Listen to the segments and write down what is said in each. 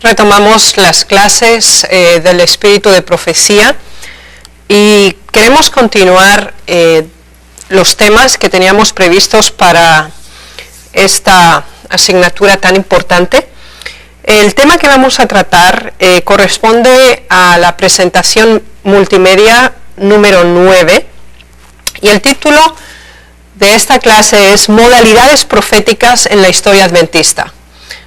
Retomamos las clases del espíritu de profecía y queremos continuar los temas que teníamos previstos para esta asignatura tan importante. El tema que vamos a tratar corresponde a la presentación multimedia número 9 y el título de esta clase es Modalidades proféticas en la historia adventista.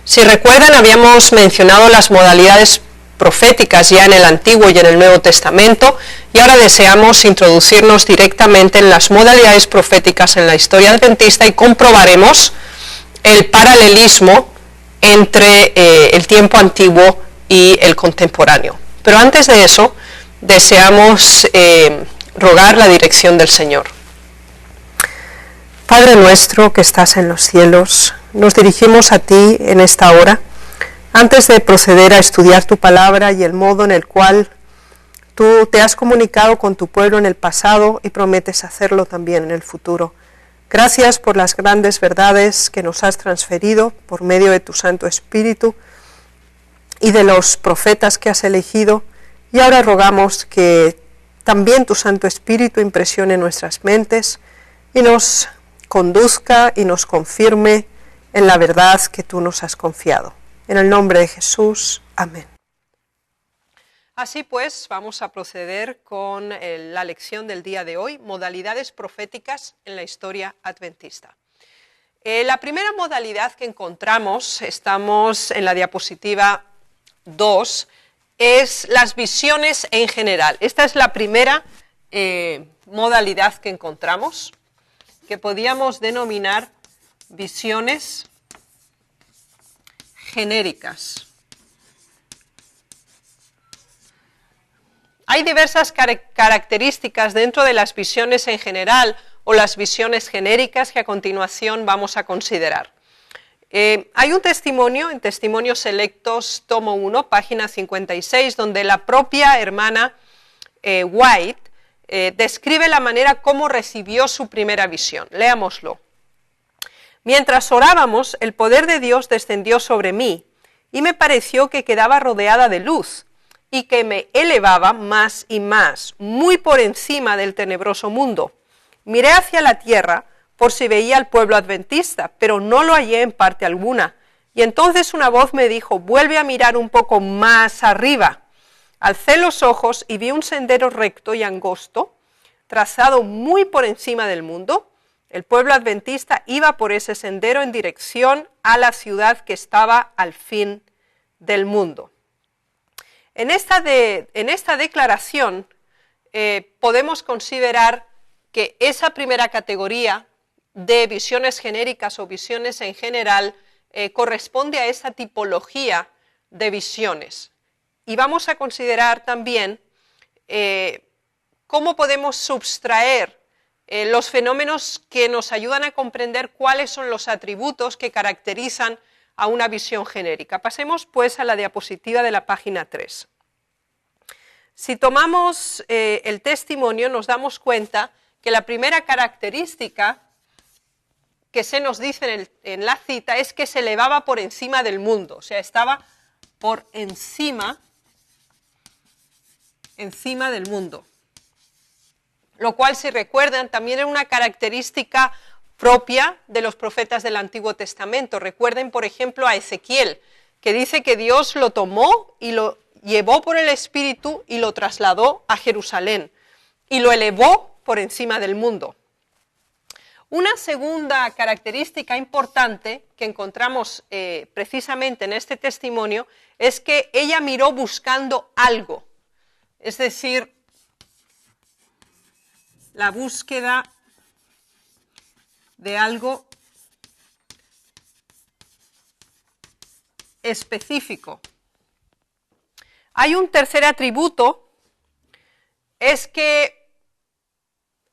Si recuerdan, habíamos mencionado las modalidades proféticas ya en el Antiguo y en el Nuevo Testamento, y ahora deseamos introducirnos directamente en las modalidades proféticas en la historia adventista y comprobaremos el paralelismo entre el tiempo antiguo y el contemporáneo. Pero antes de eso, deseamos rogar la dirección del Señor. Padre nuestro que estás en los cielos, nos dirigimos a ti en esta hora, antes de proceder a estudiar tu palabra y el modo en el cual tú te has comunicado con tu pueblo en el pasado y prometes hacerlo también en el futuro. Gracias por las grandes verdades que nos has transferido por medio de tu Santo Espíritu y de los profetas que has elegido, y ahora rogamos que también tu Santo Espíritu impresione nuestras mentes y nos conduzca y nos confirme en la verdad que tú nos has confiado. En el nombre de Jesús, amén. Así pues, vamos a proceder con la lección del día de hoy, modalidades proféticas en la historia adventista. La primera modalidad que encontramos, estamos en la diapositiva 2, es las visiones en general. Esta es la primera modalidad que encontramos, que podíamos denominar visiones genéricas. Hay diversas características dentro de las visiones en general o las visiones genéricas que a continuación vamos a considerar. Hay un testimonio en Testimonios Selectos, tomo 1, página 56, donde la propia hermana White describe la manera como recibió su primera visión. Leámoslo. Mientras orábamos, el poder de Dios descendió sobre mí y me pareció que quedaba rodeada de luz y que me elevaba más y más, muy por encima del tenebroso mundo. Miré hacia la tierra por si veía al pueblo adventista, pero no lo hallé en parte alguna. Y entonces una voz me dijo, vuelve a mirar un poco más arriba. Alcé los ojos y vi un sendero recto y angosto, trazado muy por encima del mundo. El pueblo adventista iba por ese sendero en dirección a la ciudad que estaba al fin del mundo. En esta declaración podemos considerar que esa primera categoría de visiones genéricas o visiones en general corresponde a esa tipología de visiones. Y vamos a considerar también cómo podemos subtraer los fenómenos que nos ayudan a comprender cuáles son los atributos que caracterizan a una visión genérica. Pasemos pues a la diapositiva de la página 3. Si tomamos el testimonio, nos damos cuenta que la primera característica que se nos dice en la cita es que se elevaba por encima del mundo, o sea, estaba por encima del mundo. Lo cual, si recuerdan, también era una característica propia de los profetas del Antiguo Testamento. Recuerden, por ejemplo, a Ezequiel, que dice que Dios lo tomó y lo llevó por el Espíritu y lo trasladó a Jerusalén y lo elevó por encima del mundo. Una segunda característica importante que encontramos precisamente en este testimonio es que ella miró buscando algo, es decir, la búsqueda de algo específico. Hay un tercer atributo, es que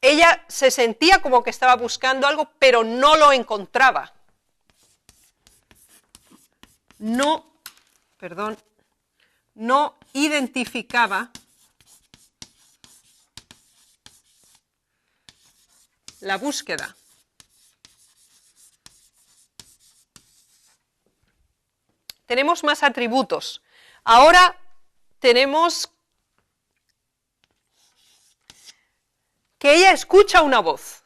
ella se sentía como que estaba buscando algo, pero no lo encontraba. No identificaba la búsqueda. Tenemos más atributos. Ahora tenemos que ella escucha una voz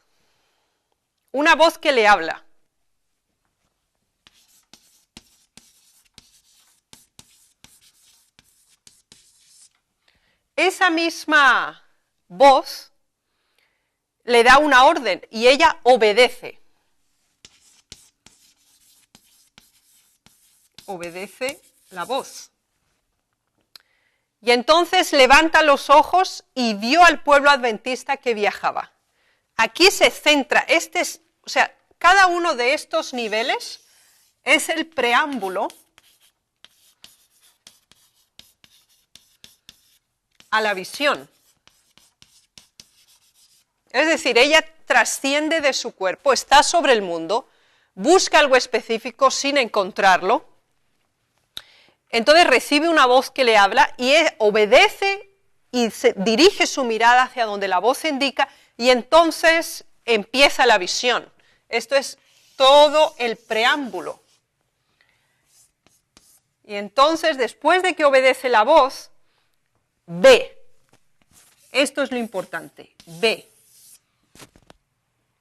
que le habla. Esa misma voz le da una orden y ella obedece. Obedece la voz. Y entonces levanta los ojos y vio al pueblo adventista que viajaba. Aquí se centra, cada uno de estos niveles es el preámbulo a la visión. Es decir, ella trasciende de su cuerpo, está sobre el mundo, busca algo específico sin encontrarlo. Entonces recibe una voz que le habla y obedece y dirige su mirada hacia donde la voz indica y entonces empieza la visión. Esto es todo el preámbulo. Y entonces, después de que obedece la voz, ve. Esto es lo importante, ve.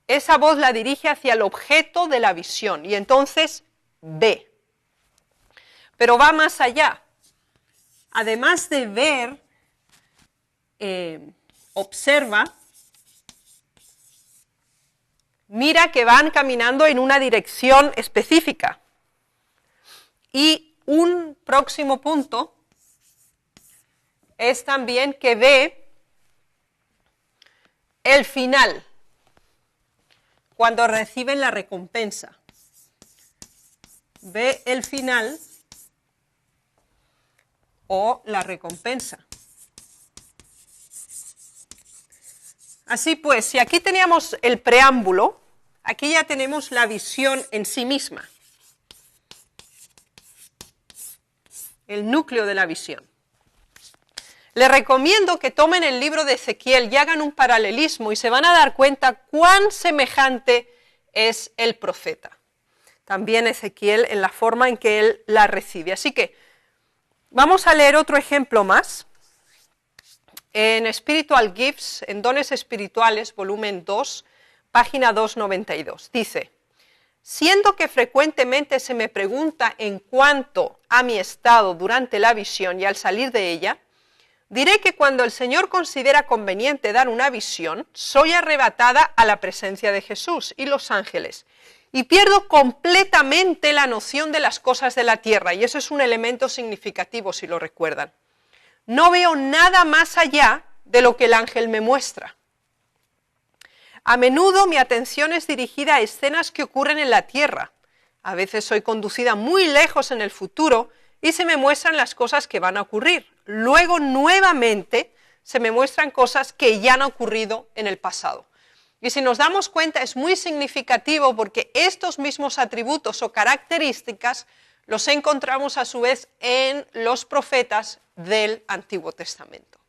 Esa voz la dirige hacia el objeto de la visión y entonces ve. Pero va más allá. Además de ver, observa, mira que van caminando en una dirección específica. Y un próximo punto es también que ve el final, cuando reciben la recompensa. Ve el final o la recompensa. Así pues, si aquí teníamos el preámbulo, aquí ya tenemos la visión en sí misma, el núcleo de la visión. Les recomiendo que tomen el libro de Ezequiel y hagan un paralelismo y se van a dar cuenta cuán semejante es el profeta. También Ezequiel en la forma en que él la recibe. Así que vamos a leer otro ejemplo más. En Spiritual Gifts, en Dones Espirituales, volumen 2, página 292. Dice: siendo que frecuentemente se me pregunta en cuanto a mi estado durante la visión y al salir de ella, diré que cuando el Señor considera conveniente dar una visión, soy arrebatada a la presencia de Jesús y los ángeles, y pierdo completamente la noción de las cosas de la tierra, y eso es un elemento significativo si lo recuerdan. No veo nada más allá de lo que el ángel me muestra. A menudo mi atención es dirigida a escenas que ocurren en la tierra. A veces soy conducida muy lejos en el futuro y se me muestran las cosas que van a ocurrir. Luego, nuevamente, se me muestran cosas que ya han ocurrido en el pasado. Y si nos damos cuenta, es muy significativo porque estos mismos atributos o características los encontramos a su vez en los profetas del Antiguo Testamento.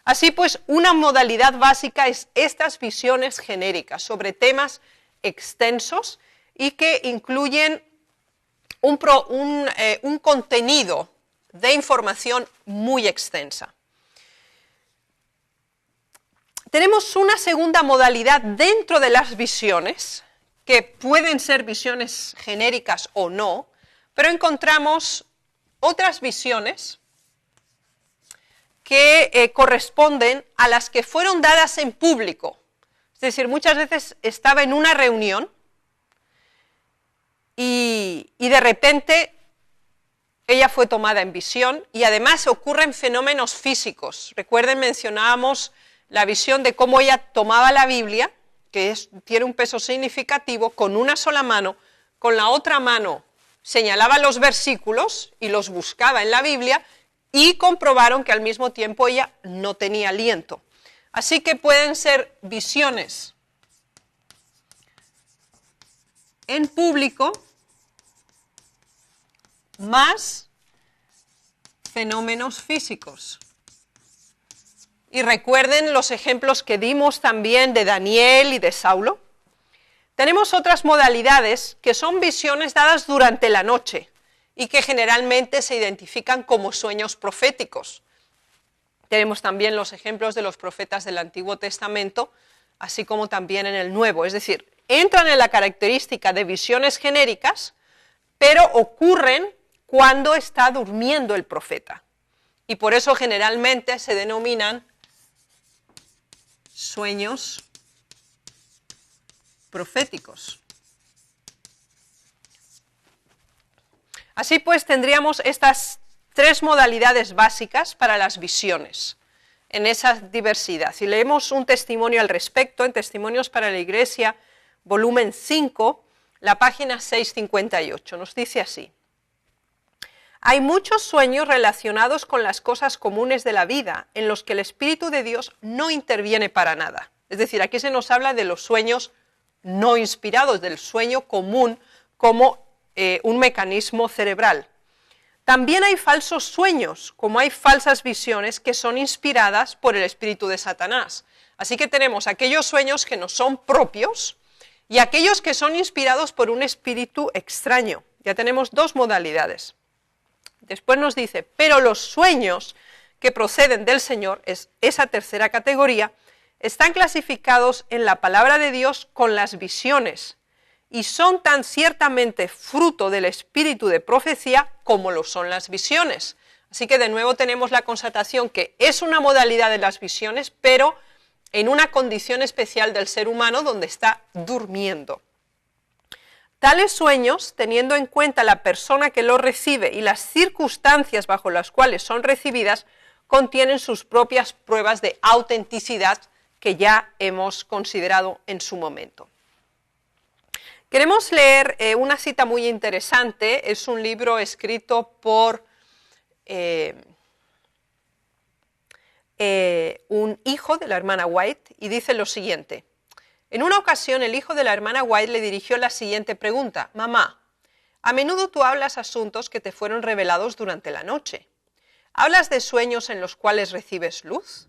Así pues, una modalidad básica es estas visiones genéricas sobre temas extensos y que incluyen un contenido de información muy extensa. Tenemos una segunda modalidad dentro de las visiones, que pueden ser visiones genéricas o no, pero encontramos otras visiones que corresponden a las que fueron dadas en público. Es decir, muchas veces estaba en una reunión y de repente ella fue tomada en visión y además ocurren fenómenos físicos. Recuerden, mencionábamos la visión de cómo ella tomaba la Biblia, que tiene un peso significativo, con una sola mano, con la otra mano señalaba los versículos y los buscaba en la Biblia y comprobaron que al mismo tiempo ella no tenía aliento. Así que pueden ser visiones en público más fenómenos físicos. Y recuerden los ejemplos que dimos también de Daniel y de Saulo. Tenemos otras modalidades que son visiones dadas durante la noche y que generalmente se identifican como sueños proféticos. Tenemos también los ejemplos de los profetas del Antiguo Testamento, así como también en el Nuevo, es decir, entran en la característica de visiones genéricas, pero ocurren cuando está durmiendo el profeta. Y por eso generalmente se denominan sueños proféticos. Así pues, tendríamos estas tres modalidades básicas para las visiones, en esa diversidad. Si leemos un testimonio al respecto, en Testimonios para la Iglesia, volumen 5, la página 658, nos dice así: hay muchos sueños relacionados con las cosas comunes de la vida, en los que el Espíritu de Dios no interviene para nada. Es decir, aquí se nos habla de los sueños no inspirados, del sueño común como un mecanismo cerebral. También hay falsos sueños, como hay falsas visiones que son inspiradas por el espíritu de Satanás. Así que tenemos aquellos sueños que no son propios y aquellos que son inspirados por un espíritu extraño. Ya tenemos dos modalidades. Después nos dice, pero los sueños que proceden del Señor, es esa tercera categoría, están clasificados en la palabra de Dios con las visiones, y son tan ciertamente fruto del espíritu de profecía como lo son las visiones. Así que de nuevo tenemos la constatación que es una modalidad de las visiones, pero en una condición especial del ser humano donde está durmiendo. Tales sueños, teniendo en cuenta la persona que los recibe y las circunstancias bajo las cuales son recibidas, contienen sus propias pruebas de autenticidad que ya hemos considerado en su momento. Queremos leer una cita muy interesante, es un libro escrito por un hijo de la hermana White y dice lo siguiente: en una ocasión el hijo de la hermana White le dirigió la siguiente pregunta: mamá, a menudo tú hablas asuntos que te fueron revelados durante la noche. ¿Hablas de sueños en los cuales recibes luz?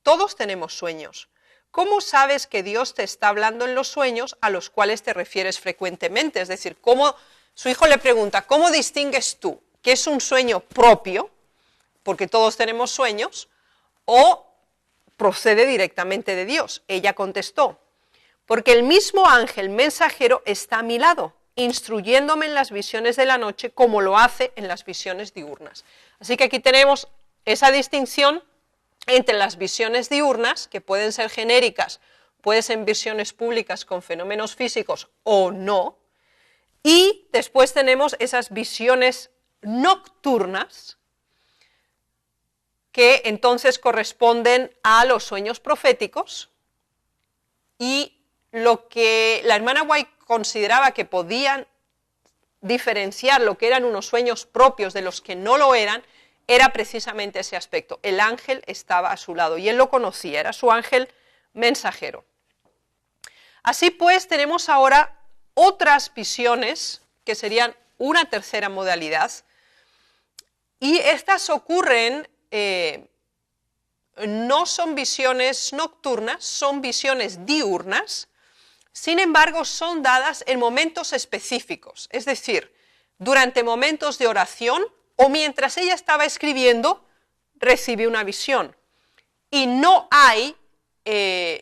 Todos tenemos sueños. ¿Cómo sabes que Dios te está hablando en los sueños a los cuales te refieres frecuentemente? Es decir, su hijo le pregunta, ¿cómo distingues tú que es un sueño propio, porque todos tenemos sueños, o procede directamente de Dios? Ella contestó, porque el mismo ángel mensajero está a mi lado, instruyéndome en las visiones de la noche como lo hace en las visiones diurnas. Así que aquí tenemos esa distinción entre las visiones diurnas, que pueden ser genéricas, pueden ser visiones públicas con fenómenos físicos o no, y después tenemos esas visiones nocturnas, que entonces corresponden a los sueños proféticos, y lo que la hermana White consideraba que podían diferenciar lo que eran unos sueños propios de los que no lo eran, era precisamente ese aspecto. El ángel estaba a su lado y él lo conocía, era su ángel mensajero. Así pues, tenemos ahora otras visiones que serían una tercera modalidad, y estas ocurren, no son visiones nocturnas, son visiones diurnas, sin embargo son dadas en momentos específicos, es decir, durante momentos de oración, o mientras ella estaba escribiendo, recibió una visión. Y no hay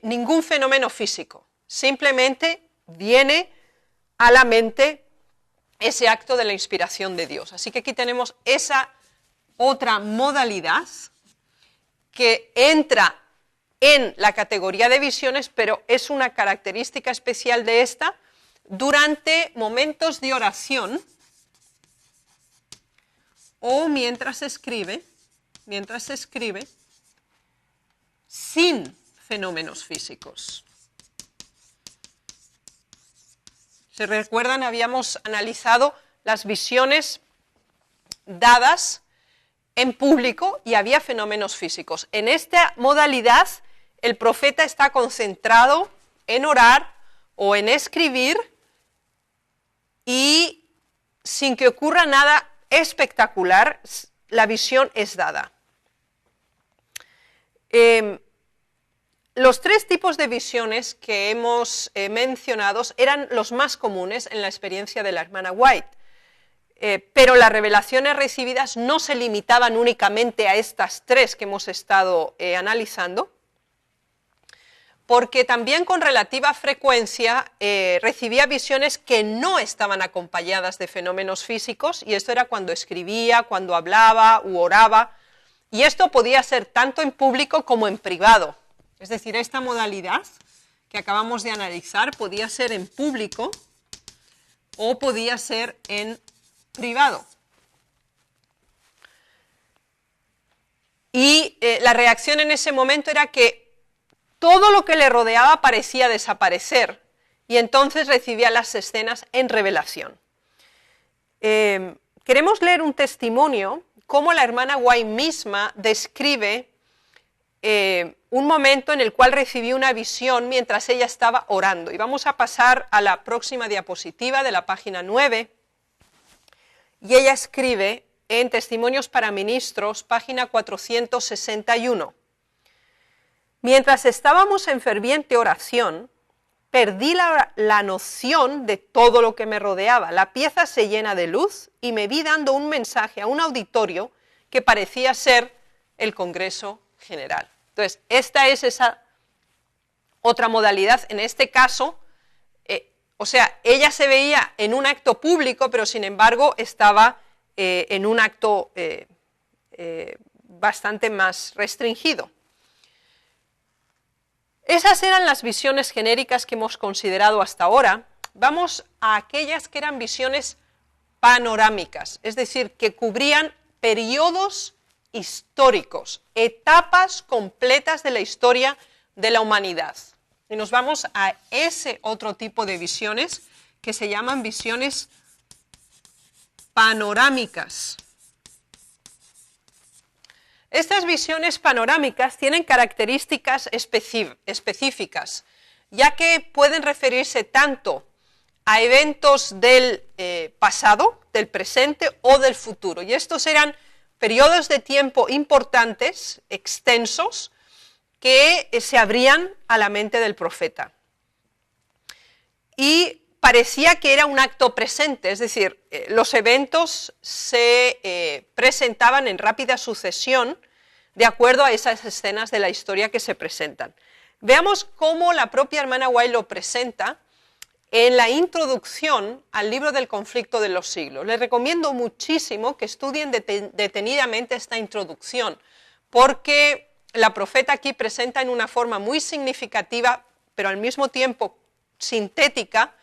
ningún fenómeno físico, simplemente viene a la mente ese acto de la inspiración de Dios. Así que aquí tenemos esa otra modalidad que entra en la categoría de visiones, pero es una característica especial de esta, durante momentos de oración, o mientras se escribe sin fenómenos físicos. ¿Se recuerdan? Habíamos analizado las visiones dadas en público y había fenómenos físicos. En esta modalidad, el profeta está concentrado en orar o en escribir y sin que ocurra nada espectacular, la visión es dada. Los tres tipos de visiones que hemos mencionado eran los más comunes en la experiencia de la hermana White. pero las revelaciones recibidas no se limitaban únicamente a estas tres que hemos estado analizando, porque también con relativa frecuencia recibía visiones que no estaban acompañadas de fenómenos físicos, y esto era cuando escribía, cuando hablaba u oraba, y esto podía ser tanto en público como en privado. Es decir, esta modalidad que acabamos de analizar podía ser en público o podía ser en privado. Y la reacción en ese momento era que todo lo que le rodeaba parecía desaparecer, y entonces recibía las escenas en revelación. Queremos leer un testimonio, cómo la hermana White misma describe un momento en el cual recibió una visión mientras ella estaba orando. Y vamos a pasar a la próxima diapositiva de la página 9. Y ella escribe en Testimonios para Ministros, página 461. Mientras estábamos en ferviente oración, perdí la noción de todo lo que me rodeaba. La pieza se llena de luz y me vi dando un mensaje a un auditorio que parecía ser el Congreso General. Entonces, esta es esa otra modalidad. En este caso, o sea, ella se veía en un acto público, pero sin embargo estaba en un acto bastante más restringido. Esas eran las visiones genéricas que hemos considerado hasta ahora. Vamos a aquellas que eran visiones panorámicas, es decir, que cubrían periodos históricos, etapas completas de la historia de la humanidad. Y nos vamos a ese otro tipo de visiones que se llaman visiones panorámicas. Estas visiones panorámicas tienen características específicas, ya que pueden referirse tanto a eventos del pasado, del presente o del futuro. Y estos eran periodos de tiempo importantes, extensos, que se abrían a la mente del profeta. Y parecía que era un acto presente, es decir, los eventos se presentaban en rápida sucesión de acuerdo a esas escenas de la historia que se presentan. Veamos cómo la propia hermana White lo presenta en la introducción al libro del conflicto de los siglos. Les recomiendo muchísimo que estudien detenidamente esta introducción, porque la profeta aquí presenta en una forma muy significativa, pero al mismo tiempo sintética,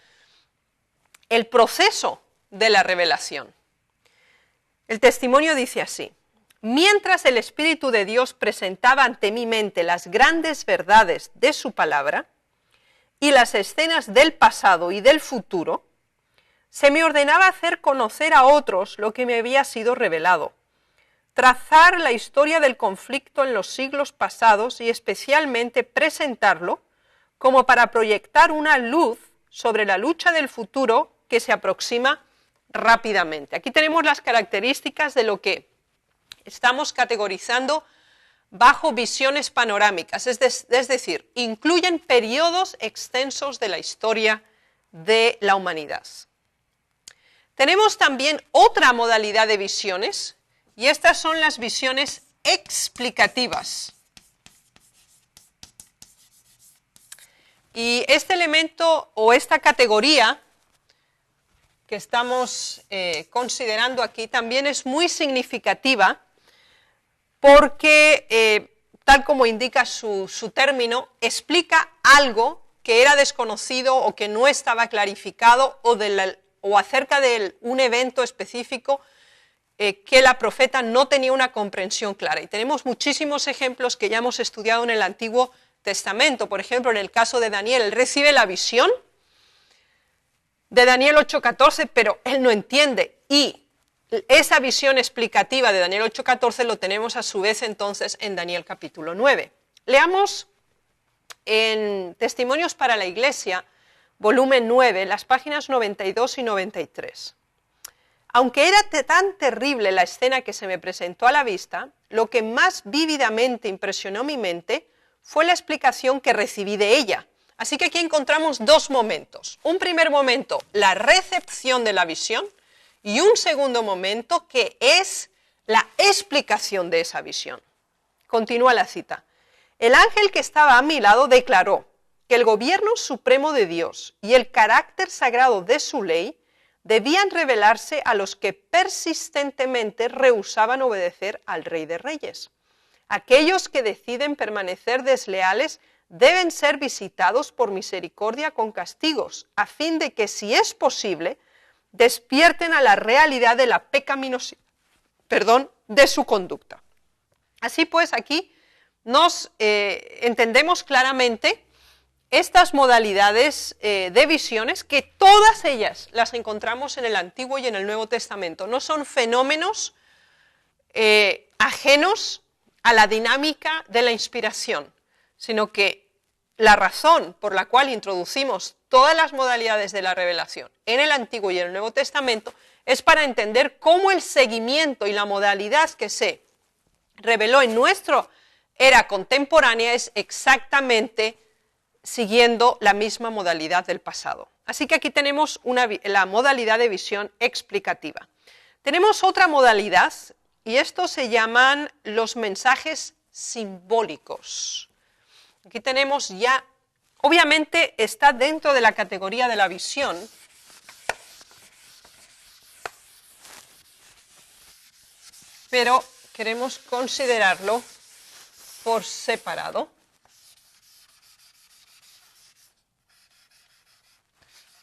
el proceso de la revelación. El testimonio dice así: mientras el Espíritu de Dios presentaba ante mi mente las grandes verdades de su palabra y las escenas del pasado y del futuro, se me ordenaba hacer conocer a otros lo que me había sido revelado, trazar la historia del conflicto en los siglos pasados y especialmente presentarlo como para proyectar una luz sobre la lucha del futuro que se aproxima rápidamente. Aquí tenemos las características de lo que estamos categorizando bajo visiones panorámicas, es decir, incluyen periodos extensos de la historia de la humanidad. Tenemos también otra modalidad de visiones, y estas son las visiones explicativas. Y este elemento o esta categoría que estamos considerando aquí también es muy significativa porque, tal como indica su término, explica algo que era desconocido o que no estaba clarificado o acerca de un evento específico que la profeta no tenía una comprensión clara. Y tenemos muchísimos ejemplos que ya hemos estudiado en el Antiguo Testamento. Por ejemplo, en el caso de Daniel, él recibe la visión de Daniel 8:14, pero él no entiende, y esa visión explicativa de Daniel 8:14 lo tenemos a su vez entonces en Daniel capítulo 9. Leamos en Testimonios para la Iglesia, volumen 9, las páginas 92 y 93. Aunque era tan terrible la escena que se me presentó a la vista, lo que más vívidamente impresionó mi mente fue la explicación que recibí de ella. Así que aquí encontramos dos momentos. Un primer momento, la recepción de la visión, y un segundo momento que es la explicación de esa visión. Continúa la cita. El ángel que estaba a mi lado declaró que el gobierno supremo de Dios y el carácter sagrado de su ley debían revelarse a los que persistentemente rehusaban obedecer al Rey de Reyes. Aquellos que deciden permanecer desleales deben ser visitados por misericordia con castigos, a fin de que, si es posible, despierten a la realidad de la pecaminosidad, de su conducta. Así pues, aquí nos entendemos claramente estas modalidades de visiones, que todas ellas las encontramos en el Antiguo y en el Nuevo Testamento. No son fenómenos ajenos a la dinámica de la inspiración, sino que la razón por la cual introducimos todas las modalidades de la revelación en el Antiguo y en el Nuevo Testamento es para entender cómo el seguimiento y la modalidad que se reveló en nuestra era contemporánea es exactamente siguiendo la misma modalidad del pasado. Así que aquí tenemos la modalidad de visión explicativa. Tenemos otra modalidad, y estos se llaman los mensajes simbólicos. Aquí tenemos ya, obviamente está dentro de la categoría de la visión, pero queremos considerarlo por separado,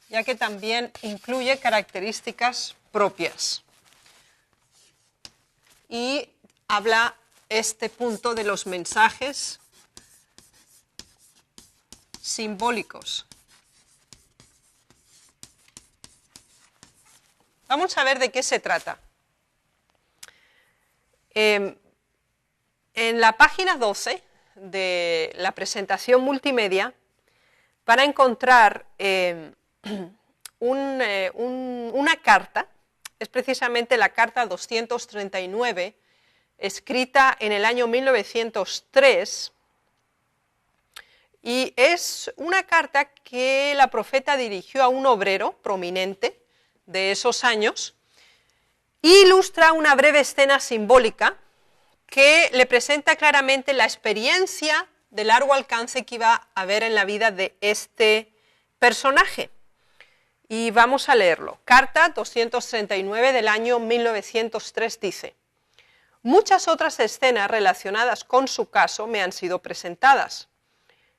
ya que también incluye características propias. Y habla este punto de los mensajes simbólicos. Vamos a ver de qué se trata. En la página 12 de la presentación multimedia van a encontrar una carta, es precisamente la carta 239, escrita en el año 1903, y es una carta que la profeta dirigió a un obrero prominente de esos años, e ilustra una breve escena simbólica que le presenta claramente la experiencia de largo alcance que iba a haber en la vida de este personaje. Y vamos a leerlo. Carta 239 del año 1903 dice: muchas otras escenas relacionadas con su caso me han sido presentadas.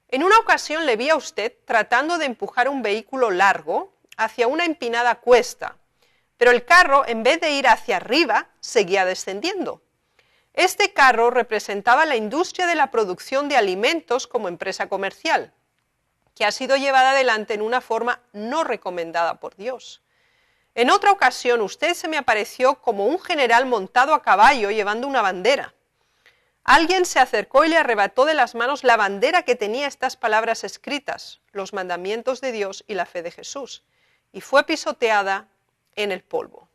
En una ocasión le vi a usted tratando de empujar un vehículo largo hacia una empinada cuesta, pero el carro, en vez de ir hacia arriba, seguía descendiendo. Este carro representaba la industria de la producción de alimentos como empresa comercial, que ha sido llevada adelante en una forma no recomendada por Dios. En otra ocasión usted se me apareció como un general montado a caballo llevando una bandera. Alguien se acercó y le arrebató de las manos la bandera que tenía estas palabras escritas: los mandamientos de Dios y la fe de Jesús, y fue pisoteada en el polvo.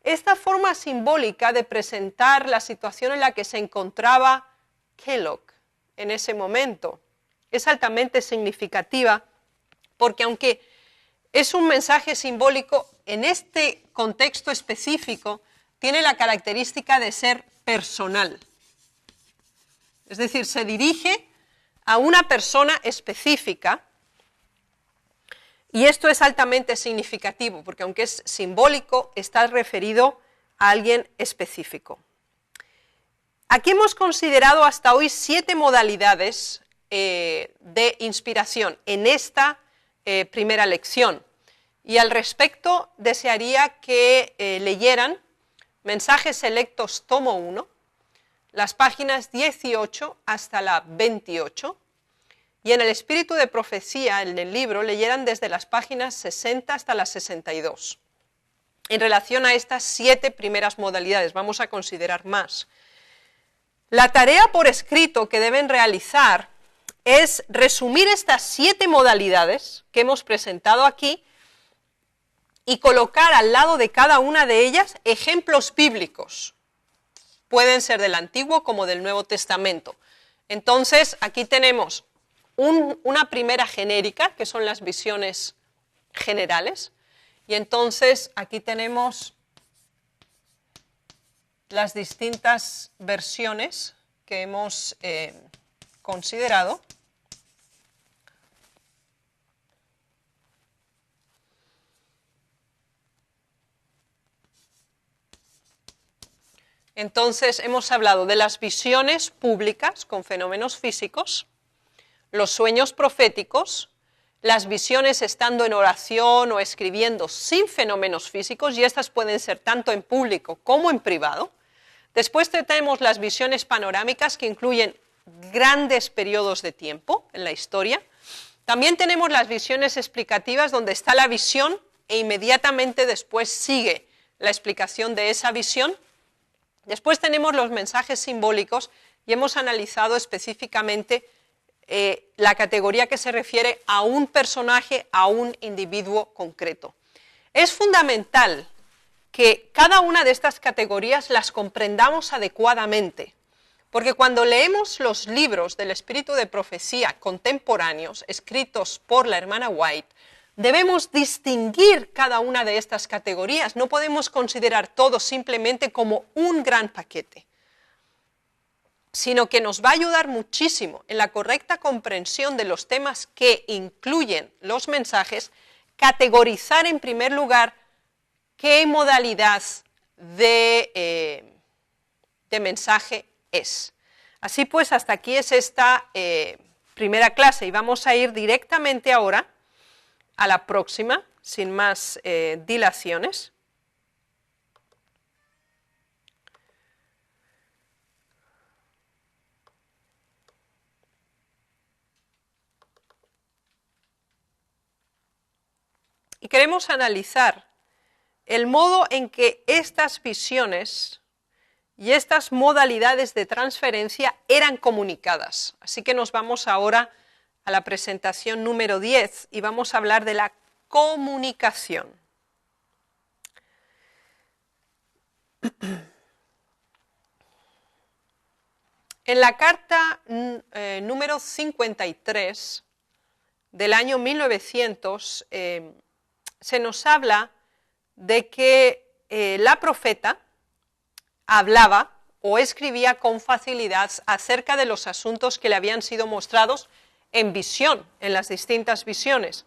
Esta forma simbólica de presentar la situación en la que se encontraba Kellogg en ese momento es altamente significativa, porque aunque es un mensaje simbólico, en este contexto específico tiene la característica de ser personal. Es decir, se dirige a una persona específica, y esto es altamente significativo, porque aunque es simbólico, está referido a alguien específico. Aquí hemos considerado hasta hoy 7 modalidades de inspiración en esta primera lección. Y al respecto desearía que leyeran Mensajes Selectos tomo 1, las páginas 18 hasta la 28, y en el Espíritu de Profecía, en el libro, leyeran desde las páginas 60 hasta las 62. En relación a estas 7 primeras modalidades, vamos a considerar más. La tarea por escrito que deben realizar es resumir estas 7 modalidades que hemos presentado aquí y colocar al lado de cada una de ellas ejemplos bíblicos. Pueden ser del Antiguo como del Nuevo Testamento. Entonces, aquí tenemos una primera genérica, que son las visiones generales, Y entonces aquí tenemos las distintas versiones que hemos considerado. Entonces hemos hablado de las visiones públicas con fenómenos físicos, los sueños proféticos, las visiones estando en oración o escribiendo sin fenómenos físicos, y estas pueden ser tanto en público como en privado. Después tenemos las visiones panorámicas, que incluyen grandes periodos de tiempo en la historia. También tenemos las visiones explicativas, donde está la visión e inmediatamente después sigue la explicación de esa visión. Después tenemos los mensajes simbólicos y hemos analizado específicamente la categoría que se refiere a un personaje, a un individuo concreto. Es fundamental que cada una de estas categorías las comprendamos adecuadamente, porque cuando leemos los libros del espíritu de profecía contemporáneos escritos por la hermana White, debemos distinguir cada una de estas categorías, no podemos considerar todo simplemente como un gran paquete, sino que nos va a ayudar muchísimo en la correcta comprensión de los temas que incluyen los mensajes, categorizar en primer lugar qué modalidad de mensaje es. Así pues, hasta aquí es esta primera clase y vamos a ir directamente ahora a la próxima, sin más dilaciones. Y queremos analizar el modo en que estas visiones y estas modalidades de transferencia eran comunicadas. Así que nos vamos ahora a la presentación número 10 y vamos a hablar de la comunicación. En la carta número 53 del año 1900 se nos habla de que la profeta hablaba o escribía con facilidad acerca de los asuntos que le habían sido mostrados en visión, en las distintas visiones.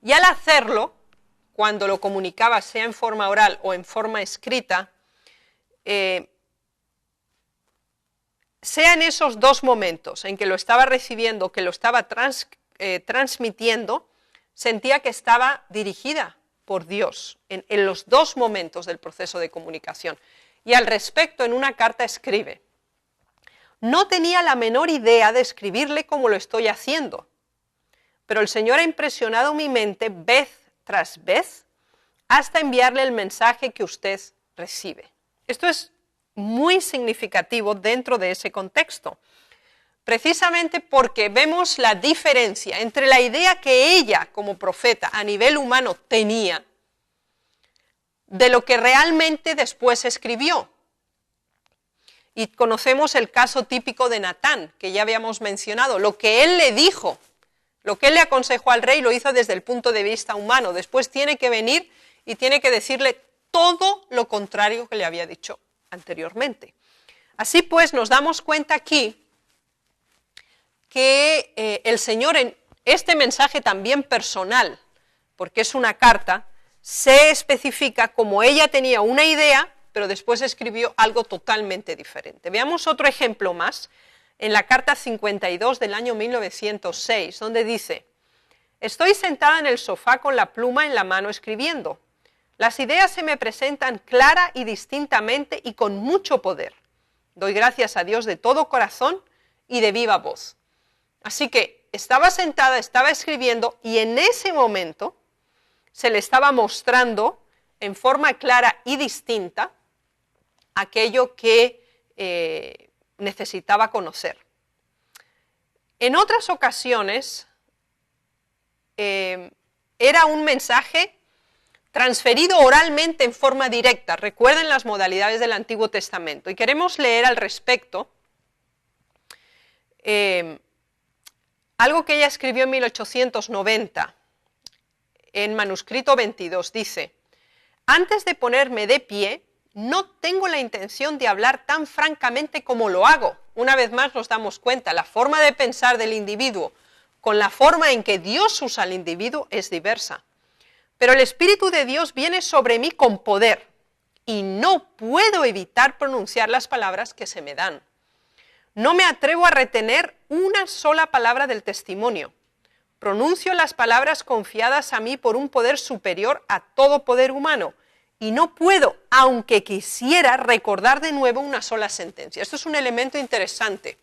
Y al hacerlo, cuando lo comunicaba, sea en forma oral o en forma escrita, sea en esos dos momentos en que lo estaba recibiendo, que lo estaba transmitiendo, sentía que estaba dirigida por Dios en los dos momentos del proceso de comunicación. Y al respecto, en una carta escribe: no tenía la menor idea de escribirle como lo estoy haciendo, pero el Señor ha impresionado mi mente vez tras vez hasta enviarle el mensaje que usted recibe. Esto es muy significativo dentro de ese contexto, precisamente porque vemos la diferencia entre la idea que ella como profeta a nivel humano tenía de lo que realmente después escribió. Y conocemos el caso típico de Natán, que ya habíamos mencionado. Lo que él le dijo, lo que él le aconsejó al rey, lo hizo desde el punto de vista humano. Después tiene que venir y tiene que decirle todo lo contrario que le había dicho anteriormente. Así pues, nos damos cuenta aquí que el Señor en este mensaje también personal, porque es una carta, se especifica como ella tenía una idea, pero después escribió algo totalmente diferente. Veamos otro ejemplo más, en la carta 52 del año 1906, donde dice: estoy sentada en el sofá con la pluma en la mano escribiendo. Las ideas se me presentan clara y distintamente y con mucho poder. Doy gracias a Dios de todo corazón y de viva voz. Así que estaba sentada, estaba escribiendo, y en ese momento se le estaba mostrando en forma clara y distinta aquello que necesitaba conocer. En otras ocasiones era un mensaje transferido oralmente en forma directa. Recuerden las modalidades del Antiguo Testamento. Y queremos leer al respecto algo que ella escribió en 1890. en manuscrito 22, dice: antes de ponerme de pie, no tengo la intención de hablar tan francamente como lo hago. Una vez más nos damos cuenta, la forma de pensar del individuo con la forma en que Dios usa al individuo es diversa. Pero el Espíritu de Dios viene sobre mí con poder y no puedo evitar pronunciar las palabras que se me dan. No me atrevo a retener una sola palabra del testimonio. Pronuncio las palabras confiadas a mí por un poder superior a todo poder humano y no puedo, aunque quisiera, recordar de nuevo una sola sentencia. Esto es un elemento interesante.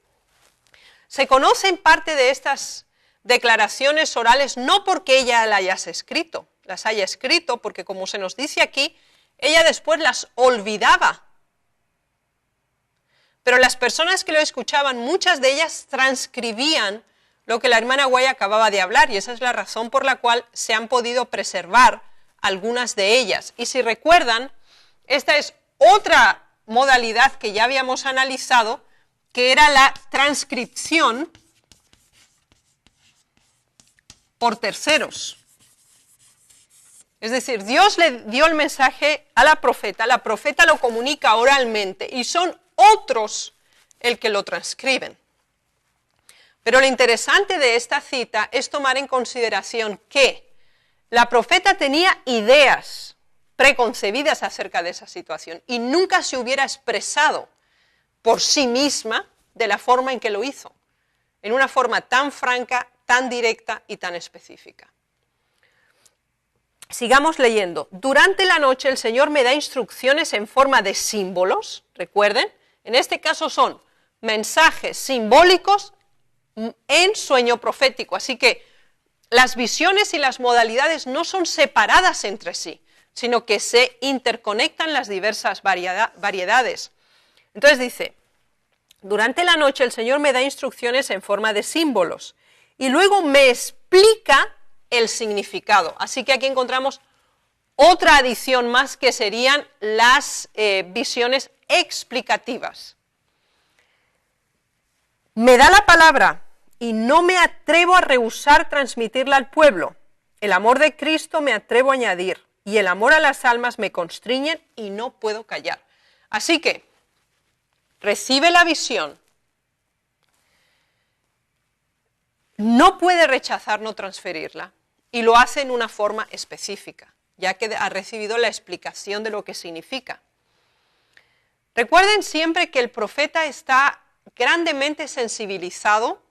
Se conocen parte de estas declaraciones orales no porque ella las haya escrito, porque como se nos dice aquí, ella después las olvidaba. Pero las personas que lo escuchaban, muchas de ellas transcribían lo que la hermana White acababa de hablar, y esa es la razón por la cual se han podido preservar algunas de ellas. Y si recuerdan, esta es otra modalidad que ya habíamos analizado, que era la transcripción por terceros. Es decir, Dios le dio el mensaje a la profeta lo comunica oralmente y son otros el que lo transcriben. Pero lo interesante de esta cita es tomar en consideración que la profeta tenía ideas preconcebidas acerca de esa situación y nunca se hubiera expresado por sí misma de la forma en que lo hizo, en una forma tan franca, tan directa y tan específica. Sigamos leyendo. Durante la noche el Señor me da instrucciones en forma de símbolos, recuerden, en este caso son mensajes simbólicos en sueño profético, así que las visiones y las modalidades no son separadas entre sí, sino que se interconectan las diversas variedades. Entonces dice, durante la noche el Señor me da instrucciones en forma de símbolos y luego me explica el significado. Así que aquí encontramos otra adición más que serían las visiones explicativas. Me da la palabra y no me atrevo a rehusar transmitirla al pueblo. El amor de Cristo me atrevo a añadir y el amor a las almas me constriñen y no puedo callar. Así que recibe la visión, no puede rechazar no transferirla y lo hace en una forma específica, ya que ha recibido la explicación de lo que significa. Recuerden siempre que el profeta está grandemente sensibilizado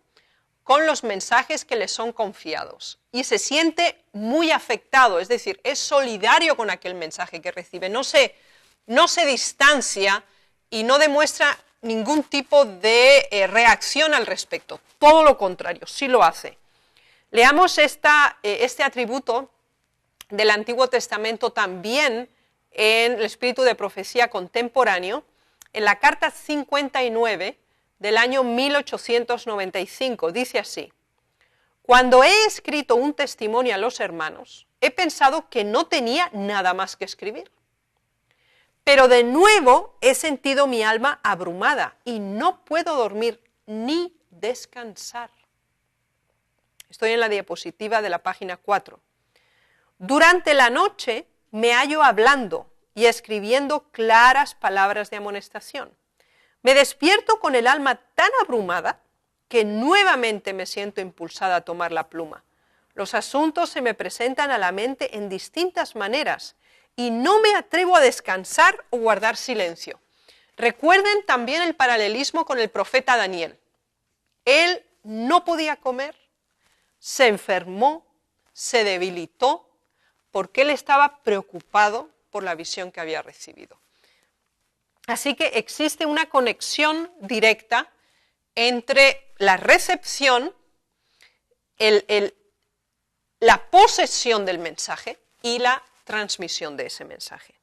con los mensajes que le son confiados y se siente muy afectado, es decir, es solidario con aquel mensaje que recibe, no se distancia y no demuestra ningún tipo de reacción al respecto, todo lo contrario, sí lo hace. Leamos este atributo del Antiguo Testamento también en el espíritu de profecía contemporáneo, en la carta 59 del año 1895, dice así: cuando he escrito un testimonio a los hermanos, he pensado que no tenía nada más que escribir. Pero de nuevo he sentido mi alma abrumada y no puedo dormir ni descansar. Estoy en la diapositiva de la página 4. Durante la noche me hallo hablando y escribiendo claras palabras de amonestación. Me despierto con el alma tan abrumada que nuevamente me siento impulsada a tomar la pluma. Los asuntos se me presentan a la mente en distintas maneras y no me atrevo a descansar o guardar silencio. Recuerden también el paralelismo con el profeta Daniel. Él no podía comer, se enfermó, se debilitó, porque él estaba preocupado por la visión que había recibido. Así que existe una conexión directa entre la recepción, la posesión del mensaje y la transmisión de ese mensaje.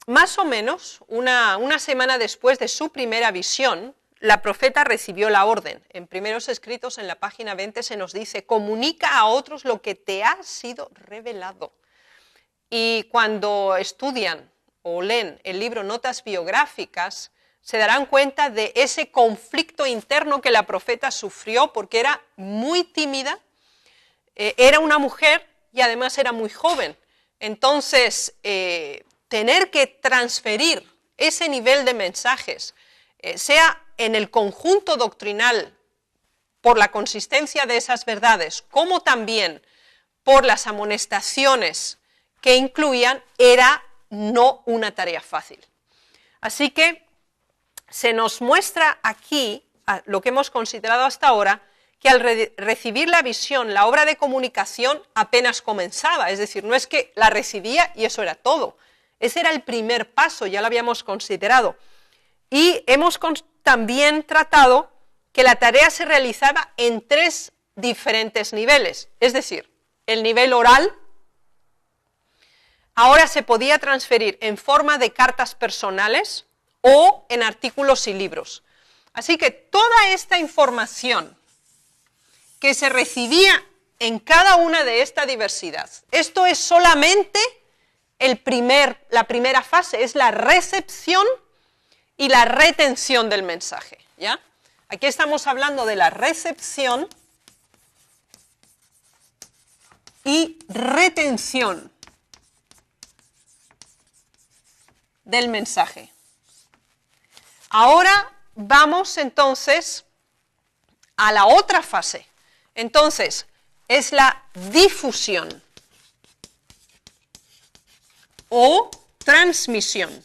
Más o menos una semana después de su primera visión, la profeta recibió la orden. En Primeros Escritos, en la página 20, se nos dice: comunica a otros lo que te ha sido revelado. Y cuando estudian o leen el libro Notas Biográficas, se darán cuenta de ese conflicto interno que la profeta sufrió porque era muy tímida era una mujer y además era muy joven. Entonces, tener que transferir ese nivel de mensajes, sea en el conjunto doctrinal por la consistencia de esas verdades, como también por las amonestaciones que incluían, era no una tarea fácil. Así que se nos muestra aquí, lo que hemos considerado hasta ahora, que al recibir la visión, la obra de comunicación apenas comenzaba, es decir, no es que la recibía y eso era todo. Ese era el primer paso, ya lo habíamos considerado. Y hemos también tratado que la tarea se realizaba en 3 diferentes niveles, es decir, el nivel oral ahora se podía transferir en forma de cartas personales o en artículos y libros. Así que toda esta información que se recibía en cada una de esta diversidad, esto es solamente la primera fase, es la recepción y la retención del mensaje, ¿ya? Aquí estamos hablando de la recepción y retención del mensaje. Ahora vamos entonces a la otra fase. Entonces, es la difusión o transmisión.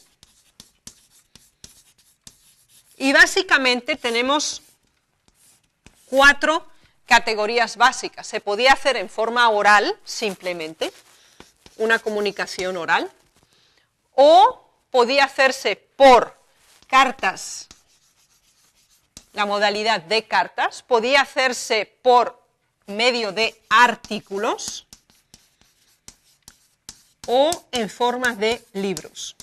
Y básicamente tenemos 4 categorías básicas. Se podía hacer en forma oral, simplemente, una comunicación oral, o podía hacerse por cartas, la modalidad de cartas, podía hacerse por medio de artículos o en forma de libros.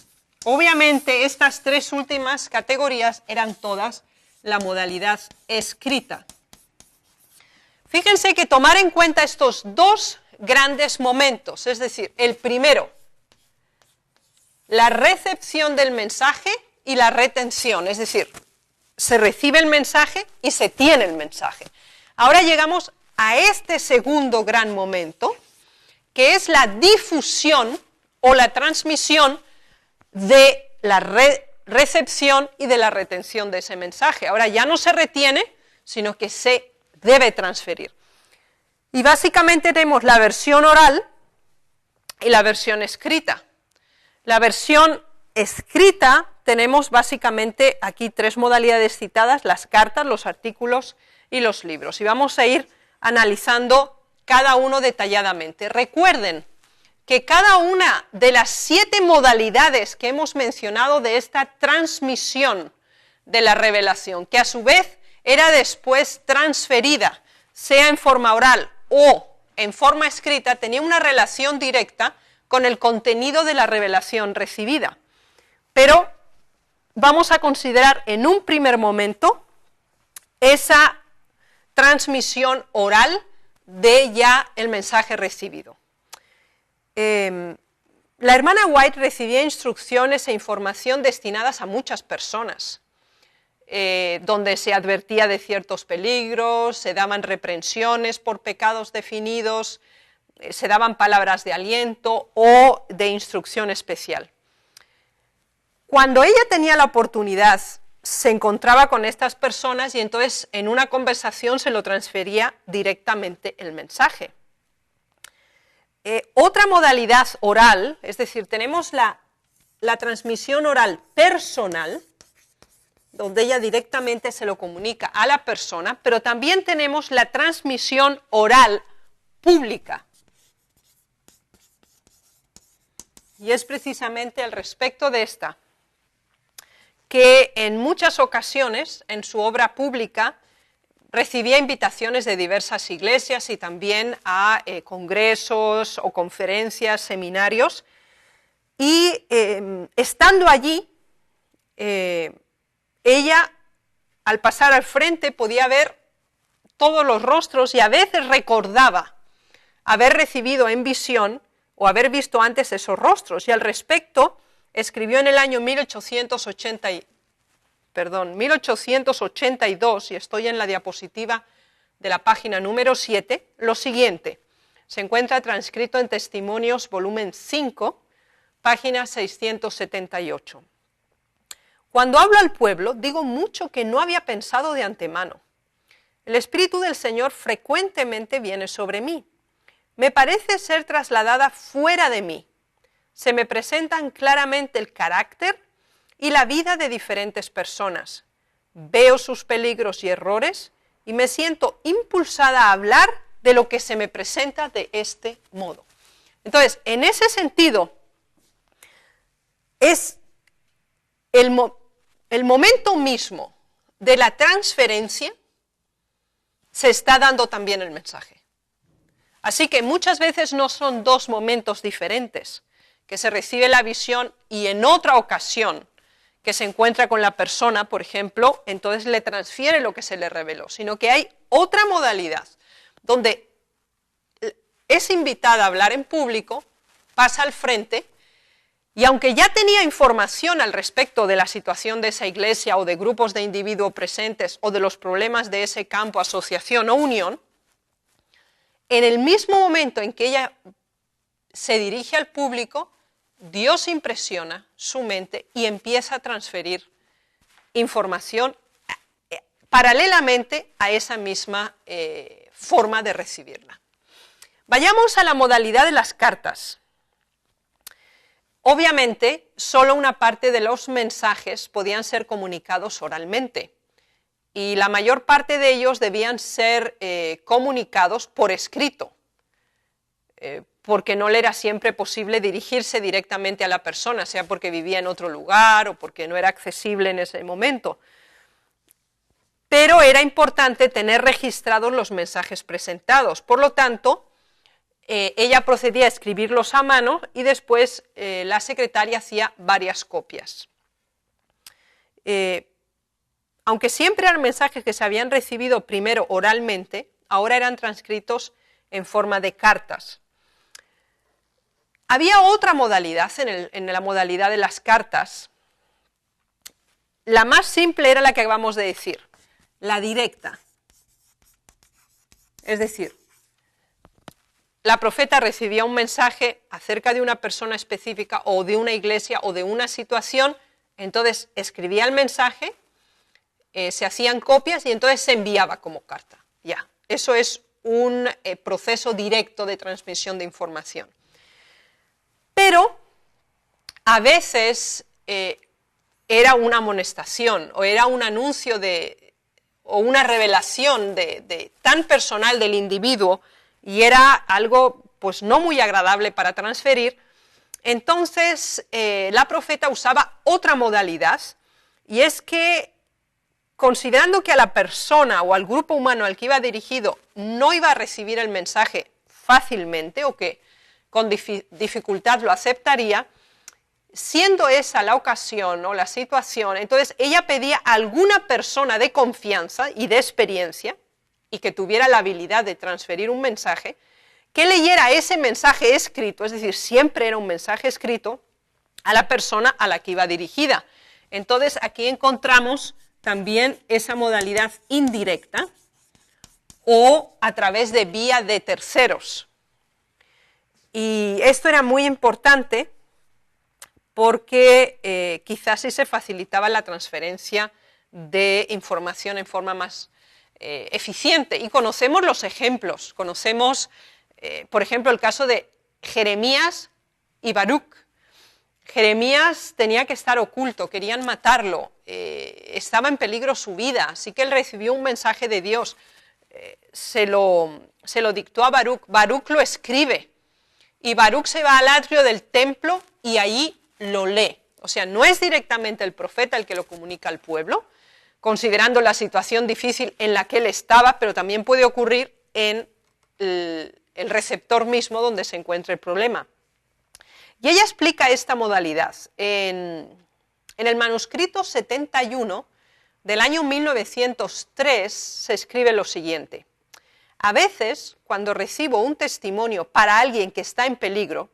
Obviamente estas 3 últimas categorías eran todas la modalidad escrita. Fíjense que tomar en cuenta estos 2 grandes momentos, es decir, el primero, la recepción del mensaje y la retención, es decir, se recibe el mensaje y se tiene el mensaje. Ahora llegamos a este segundo gran momento, que es la difusión o la transmisión de la recepción y de la retención de ese mensaje. Ahora ya no se retiene, sino que se debe transferir. Y básicamente tenemos la versión oral y la versión escrita. La versión escrita tenemos básicamente aquí 3 modalidades citadas, las cartas, los artículos y los libros. Y vamos a ir analizando cada uno detalladamente. Recuerden que cada una de las 7 modalidades que hemos mencionado de esta transmisión de la revelación, que a su vez era después transferida, sea en forma oral o en forma escrita, tenía una relación directa con el contenido de la revelación recibida. Pero vamos a considerar en un primer momento esa transmisión oral de ya el mensaje recibido. La hermana White recibía instrucciones e información destinadas a muchas personas, donde se advertía de ciertos peligros, se daban reprensiones por pecados definidos, se daban palabras de aliento o de instrucción especial. Cuando ella tenía la oportunidad, se encontraba con estas personas y entonces en una conversación se lo transfería directamente el mensaje. Otra modalidad oral, es decir, tenemos la transmisión oral personal, donde ella directamente se lo comunica a la persona, pero también tenemos la transmisión oral pública. Y es precisamente al respecto de esta que en muchas ocasiones en su obra pública recibía invitaciones de diversas iglesias y también a congresos o conferencias, seminarios, y estando allí, ella al pasar al frente podía ver todos los rostros y a veces recordaba haber recibido en visión o haber visto antes esos rostros, y al respecto escribió en el año 1882, y estoy en la diapositiva de la página número 7, lo siguiente: Se encuentra transcrito en Testimonios, volumen 5, página 678. Cuando hablo al pueblo, digo mucho que no había pensado de antemano. El Espíritu del Señor frecuentemente viene sobre mí. Me parece ser trasladada fuera de mí. Se me presentan claramente el carácter y la vida de diferentes personas. Veo sus peligros y errores y me siento impulsada a hablar de lo que se me presenta de este modo. Entonces, en ese sentido, es el momento mismo de la transferencia, se está dando también el mensaje. Así que muchas veces no son dos momentos diferentes, que se recibe la visión y en otra ocasión que se encuentra con la persona, por ejemplo, entonces le transfiere lo que se le reveló, sino que hay otra modalidad donde es invitada a hablar en público, pasa al frente, y aunque ya tenía información al respecto de la situación de esa iglesia o de grupos de individuos presentes o de los problemas de ese campo, asociación o unión, en el mismo momento en que ella se dirige al público, Dios impresiona su mente y empieza a transferir información paralelamente a esa misma forma de recibirla. Vayamos a la modalidad de las cartas. Obviamente, solo una parte de los mensajes podían ser comunicados oralmente y la mayor parte de ellos debían ser comunicados por escrito, porque no le era siempre posible dirigirse directamente a la persona, sea porque vivía en otro lugar o porque no era accesible en ese momento. Pero era importante tener registrados los mensajes presentados, por lo tanto, ella procedía a escribirlos a mano y después la secretaria hacía varias copias. Aunque siempre eran mensajes que se habían recibido primero oralmente, ahora eran transcritos en forma de cartas. Había otra modalidad en la modalidad de las cartas. La más simple era la que acabamos de decir, la directa. Es decir, la profeta recibía un mensaje acerca de una persona específica o de una iglesia o de una situación, entonces escribía el mensaje, se hacían copias y entonces se enviaba como carta. Ya, eso es un proceso directo de transmisión de información. Pero a veces era una amonestación o era un anuncio o una revelación tan personal del individuo y era algo pues no muy agradable para transferir, entonces la profeta usaba otra modalidad y es que considerando que a la persona o al grupo humano al que iba dirigido no iba a recibir el mensaje fácilmente o que con dificultad lo aceptaría, siendo esa la ocasión o la situación, entonces ella pedía a alguna persona de confianza y de experiencia y que tuviera la habilidad de transferir un mensaje, que leyera ese mensaje escrito, es decir, siempre era un mensaje escrito, a la persona a la que iba dirigida. Entonces aquí encontramos también esa modalidad indirecta o a través de vía de terceros. Y esto era muy importante porque quizás sí se facilitaba la transferencia de información en forma más eficiente. Y conocemos los ejemplos, conocemos, por ejemplo, el caso de Jeremías y Baruc. Jeremías tenía que estar oculto, querían matarlo, estaba en peligro su vida, así que él recibió un mensaje de Dios, se lo dictó a Baruc, Baruc lo escribe, y Baruc se va al atrio del templo y ahí lo lee. O sea, no es directamente el profeta el que lo comunica al pueblo, considerando la situación difícil en la que él estaba, pero también puede ocurrir en el receptor mismo donde se encuentra el problema. Y ella explica esta modalidad. En el manuscrito 71 del año 1903 se escribe lo siguiente: a veces, cuando recibo un testimonio para alguien que está en peligro,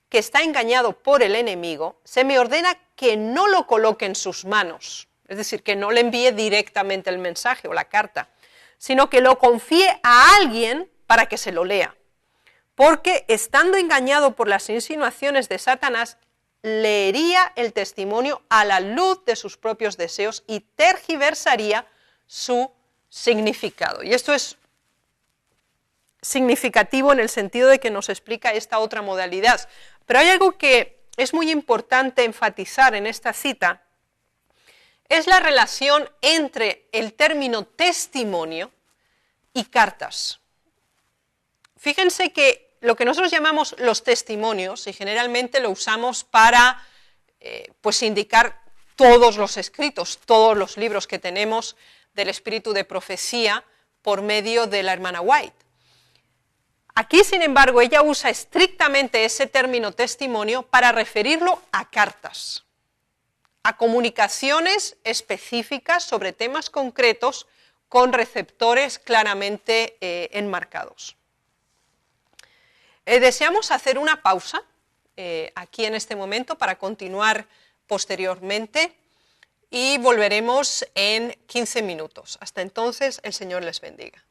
que está engañado por el enemigo, se me ordena que no lo coloque en sus manos, es decir, que no le envíe directamente el mensaje o la carta, sino que lo confíe a alguien para que se lo lea. porque estando engañado por las insinuaciones de Satanás, leería el testimonio a la luz de sus propios deseos y tergiversaría su significado. Y esto es significativo en el sentido de que nos explica esta otra modalidad. Pero hay algo que es muy importante enfatizar en esta cita, es la relación entre el término testimonio y cartas. Fíjense que lo que nosotros llamamos los testimonios, y generalmente lo usamos para pues indicar todos los escritos, todos los libros que tenemos del espíritu de profecía por medio de la hermana White. Aquí, sin embargo, ella usa estrictamente ese término testimonio para referirlo a cartas, a comunicaciones específicas sobre temas concretos con receptores claramente enmarcados. Deseamos hacer una pausa aquí en este momento para continuar posteriormente y volveremos en 15 minutos. Hasta entonces, el Señor les bendiga.